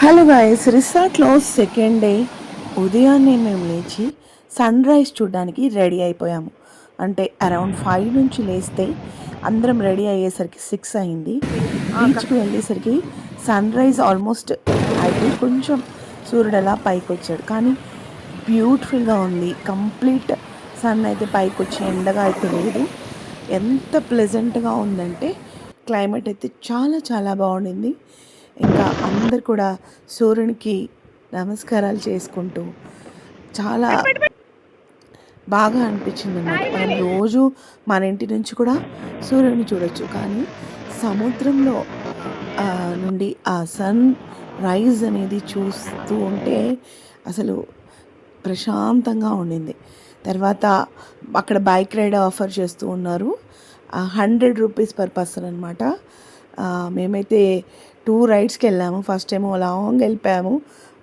Hello guys, రిసార్ట్లో second day ఉదయాన్నే మేము లేచి సన్ రైజ్ చూడడానికి రెడీ అయిపోయాము. అంటే అరౌండ్ 5 నుంచి లేస్తే అందరం రెడీ అయ్యేసరికి 6 అయింది. బీచ్కి వెళ్ళేసరికి సన్ రైజ్ ఆల్మోస్ట్ అయిపోయి కొంచెం సూర్యుడు అలా పైకి వచ్చాడు. కానీ బ్యూటిఫుల్గా ఉంది. కంప్లీట్ సన్ అయితే పైకి వచ్చి ఎండగా అయితే లేదు. ఎంత ప్లెజెంట్గా ఉందంటే క్లైమేట్ అయితే చాలా చాలా బాగుండింది. ఇంకా అందరు కూడా సూర్యునికి నమస్కారాలు చేసుకుంటూ చాలా బాగా అనిపించింది అన్నమాట. మనం రోజు మన ఇంటి నుంచి కూడా సూర్యుని చూడొచ్చు, కానీ సముద్రంలో నుండి ఆ సన్ రైజ్ అనేది చూస్తూ ఉంటే అసలు ప్రశాంతంగా ఉండింది. తర్వాత అక్కడ బైక్ రైడ్ ఆఫర్ చేస్తూ ఉన్నారు. 100 రూపీస్ పర్ పర్సన్ అనమాట. మేమైతే 2 రైడ్స్కి వెళ్ళాము. ఫస్ట్ ఏమో లాంగ్ వెళ్ళిపోయాము.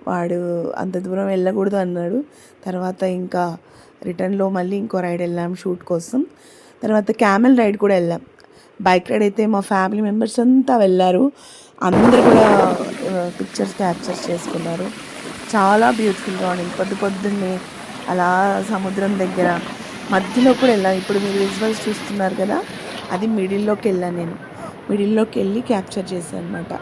వాడు అంత దూరం వెళ్ళకూడదు అన్నాడు. తర్వాత ఇంకా రిటర్న్లో మళ్ళీ ఇంకో రైడ్ వెళ్ళాము షూట్ కోసం. తర్వాత క్యామెల్ రైడ్ కూడా వెళ్ళాం. బైక్ రైడ్ అయితే మా ఫ్యామిలీ మెంబర్స్ అంతా వెళ్ళారు. అందరూ కూడా పిక్చర్స్ క్యాప్చర్ చేసుకున్నారు. చాలా బ్యూటిఫుల్గా ఉంది. పొద్దున్నే అలా సముద్రం దగ్గర మధ్యలో కూడా వెళ్ళాను. ఇప్పుడు మీరు విజువల్స్ చూస్తున్నారు కదా, అది మిడిల్లోకి వెళ్ళాను. నేను మిడిల్లోకి వెళ్ళి క్యాప్చర్ చేశాను అనమాట.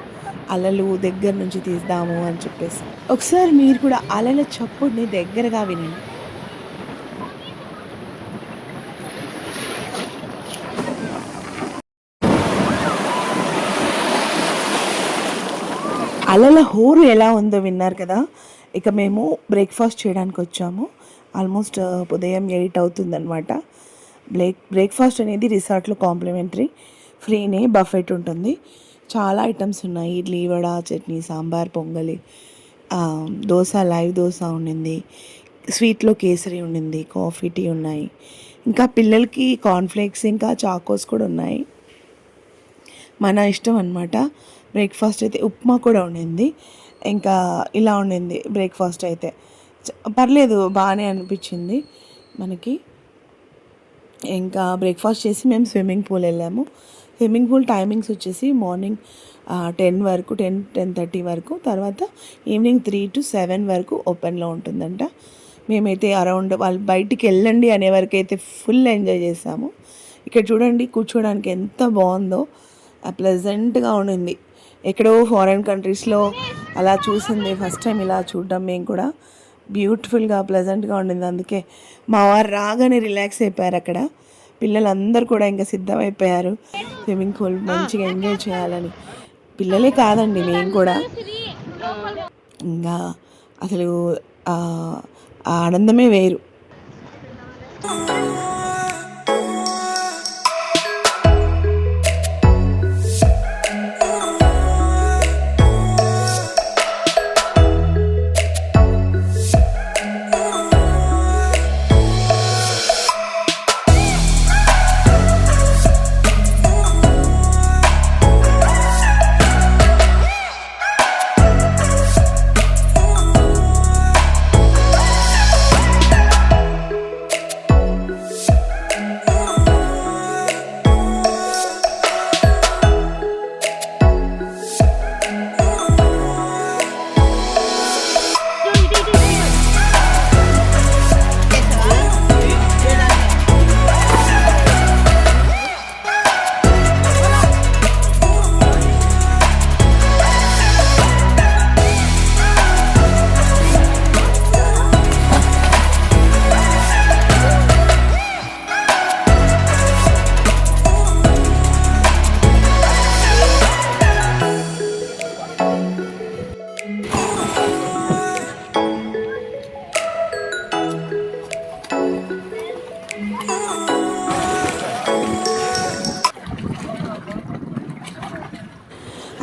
అలలు దగ్గర నుంచి తీద్దాము అని చెప్పేసి. ఒకసారి మీరు కూడా అలల చప్పుడుని దగ్గరగా వినండి. అలల హోరు ఎలా ఉందో విన్నారు కదా. ఇక మేము బ్రేక్ఫాస్ట్ చేయడానికి వచ్చాము. ఆల్మోస్ట్ ఉదయం 8 అవుతుందన్నమాట. బ్రేక్ఫాస్ట్ అనేది రిసార్ట్లో కాంప్లిమెంటరీ, ఫ్రీనే, బఫెట్ ఉంటుంది. చాలా ఐటమ్స్ ఉన్నాయి. ఇడ్లీ, వడ, చట్నీ, సాంబార్, పొంగలి, దోశ, లైవ్ దోశ ఉండింది. స్వీట్లో కేసరి ఉండింది. కాఫీ, టీ ఉన్నాయి. ఇంకా పిల్లలకి కార్న్ఫ్లేక్స్ ఇంకా చాకోస్ కూడా ఉన్నాయి. మన ఇష్టం అనమాట. బ్రేక్ఫాస్ట్ అయితే ఉప్మా కూడా ఉండింది. ఇంకా ఇలా ఉండింది బ్రేక్ఫాస్ట్ అయితే. పర్లేదు, బాగానే అనిపించింది మనకి. ఇంకా బ్రేక్ఫాస్ట్ చేసి మేము స్విమ్మింగ్ పూల్ వెళ్ళాము. స్విమ్మింగ్ పూల్ టైమింగ్స్ వచ్చేసి మార్నింగ్ 10 వరకు, 10-10:30 వరకు, తర్వాత ఈవినింగ్ 3 to 7 వరకు ఓపెన్లో ఉంటుందంట. మేమైతే అరౌండ్ వాళ్ళు బయటికి వెళ్ళండి అనే వరకు అయితే ఫుల్ ఎంజాయ్ చేసాము. ఇక్కడ చూడండి, కూర్చోడానికి ఎంత బాగుందో, ప్లెజెంట్గా ఉండింది. ఎక్కడో ఫారిన్ కంట్రీస్లో అలా చూసింది ఫస్ట్ టైం ఇలా చూడడం మేము కూడా. బ్యూటిఫుల్గా ప్లెజెంట్గా ఉండింది. అందుకే మా వారు రాగానే రిలాక్స్ అయిపోయారు. అక్కడ పిల్లలందరూ కూడా ఇంకా సిద్ధమైపోయారు స్విమ్మింగ్ పూల్ మంచిగా ఎంజాయ్ చేయాలని. పిల్లలే కాదండి, నేను కూడా. ఇంకా అసలు ఆ ఆనందమే వేరు.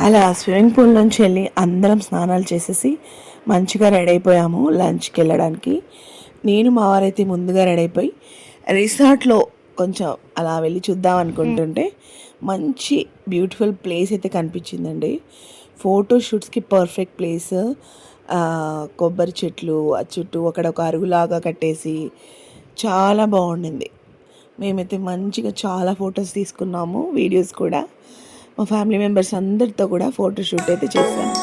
అలా స్విమ్మింగ్ పూల్ నుంచి వెళ్ళి అందరం స్నానాలు చేసేసి మంచిగా రెడీ అయిపోయాము లంచ్కి వెళ్ళడానికి. నేను మా వారైతే ముందుగా రెడీ అయిపోయి రిసార్ట్లో కొంచెం అలా వెళ్ళి చూద్దాం అనుకుంటుంటే మంచి బ్యూటిఫుల్ ప్లేస్ అయితే కనిపించిందండి. ఫోటోషూట్స్కి పర్ఫెక్ట్ ప్లేస్. కొబ్బరి చెట్లు చుట్టూ అక్కడ ఒక అరుగులాగా కట్టేసి చాలా బాగుండింది. మేమైతే మంచిగా చాలా ఫొటోస్ తీసుకున్నాము, వీడియోస్ కూడా. మా ఫ్యామిలీ మెంబర్స్ అందరితో కూడా ఫోటోషూట్ అయితే చేశాను.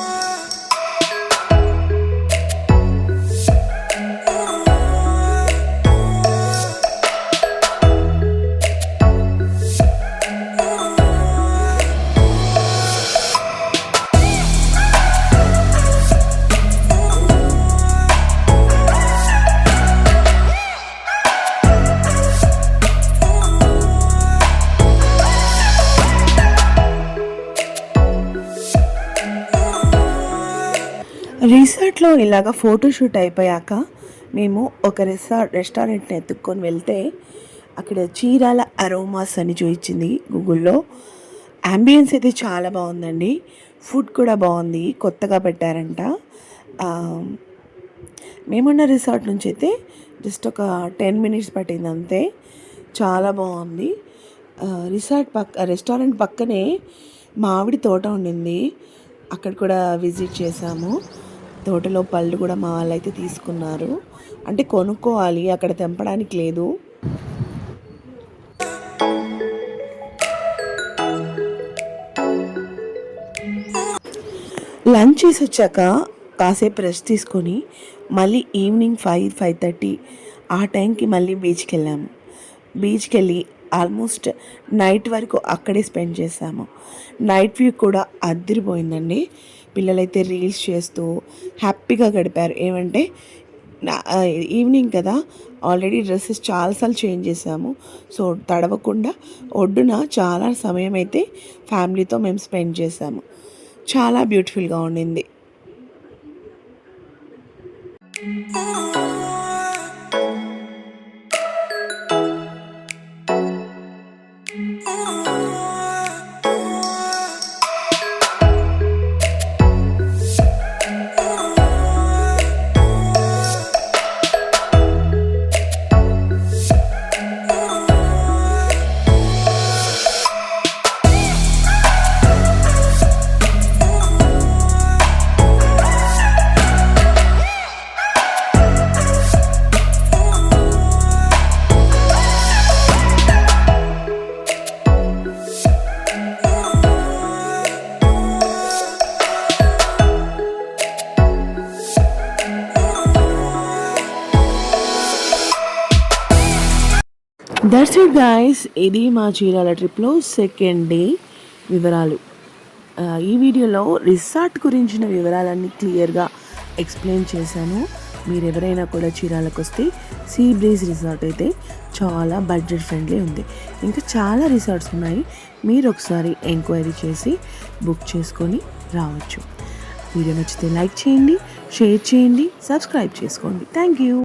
రిసార్ట్లో ఇలాగ ఫోటోషూట్ అయిపోయాక మేము ఒక రెస్టారెంట్ని ఎత్తుక్కొని వెళ్తే అక్కడ చీరాల అరోమాస్ అని చూపించింది గూగుల్లో. అంబియన్స్ అయితే చాలా బాగుందండి, ఫుడ్ కూడా బాగుంది, కొత్తగా పెట్టారంట. మేమున్న రిసార్ట్ నుంచి అయితే జస్ట్ ఒక 10 మినిట్స్ పట్టింది అంతే. చాలా బాగుంది. రెస్టారెంట్ పక్కనే మామిడి తోట ఉండింది, అక్కడ కూడా విజిట్ చేసాము. తోటలో పళ్ళు కూడా మా వాళ్ళైతే తీసుకున్నారు, అంటే కొనుక్కోవాలి, అక్కడ తెంపడానికి లేదు. లంచ్ చేసి వచ్చాక కాసేపు రెస్ట్ తీసుకొని మళ్ళీ ఈవినింగ్ 5-5:30 ఆ టైంకి మళ్ళీ బీచ్కి వెళ్ళి ఆల్మోస్ట్ నైట్ వరకు అక్కడే స్పెండ్ చేసాము. నైట్ వ్యూ కూడా అదిరిపోయిందండి. పిల్లలైతే రీల్స్ చేస్తూ హ్యాపీగా గడిపారు. ఏమంటే ఈవినింగ్ కదా, ఆల్రెడీ డ్రెస్సెస్ చాలాసార్లు చేంజ్ చేసాము, సో తడవకుండా ఒడ్డున చాలా సమయం అయితే ఫ్యామిలీతో మేము స్పెండ్ చేసాము. చాలా బ్యూటిఫుల్గా ఉండింది. దట్స్ ఇట్ గైస్, ఇది మా చీరాల ట్రిప్లో సెకండ్ డే వివరాలు. ఈ వీడియోలో రిసార్ట్ గురించిన వివరాలన్నీ క్లియర్గా ఎక్స్ప్లెయిన్ చేశాను. మీరు ఎవరైనా కూడా చీరాలకు వస్తే సీ బ్రీజ్ రిసార్ట్ అయితే చాలా బడ్జెట్ ఫ్రెండ్లీ ఉంది. ఇంకా చాలా రిసార్ట్స్ ఉన్నాయి, మీరు ఒకసారి ఎంక్వైరీ చేసి బుక్ చేసుకొని రావచ్చు. వీడియో నచ్చితే లైక్ చేయండి, షేర్ చేయండి, సబ్స్క్రైబ్ చేసుకోండి. Thank you.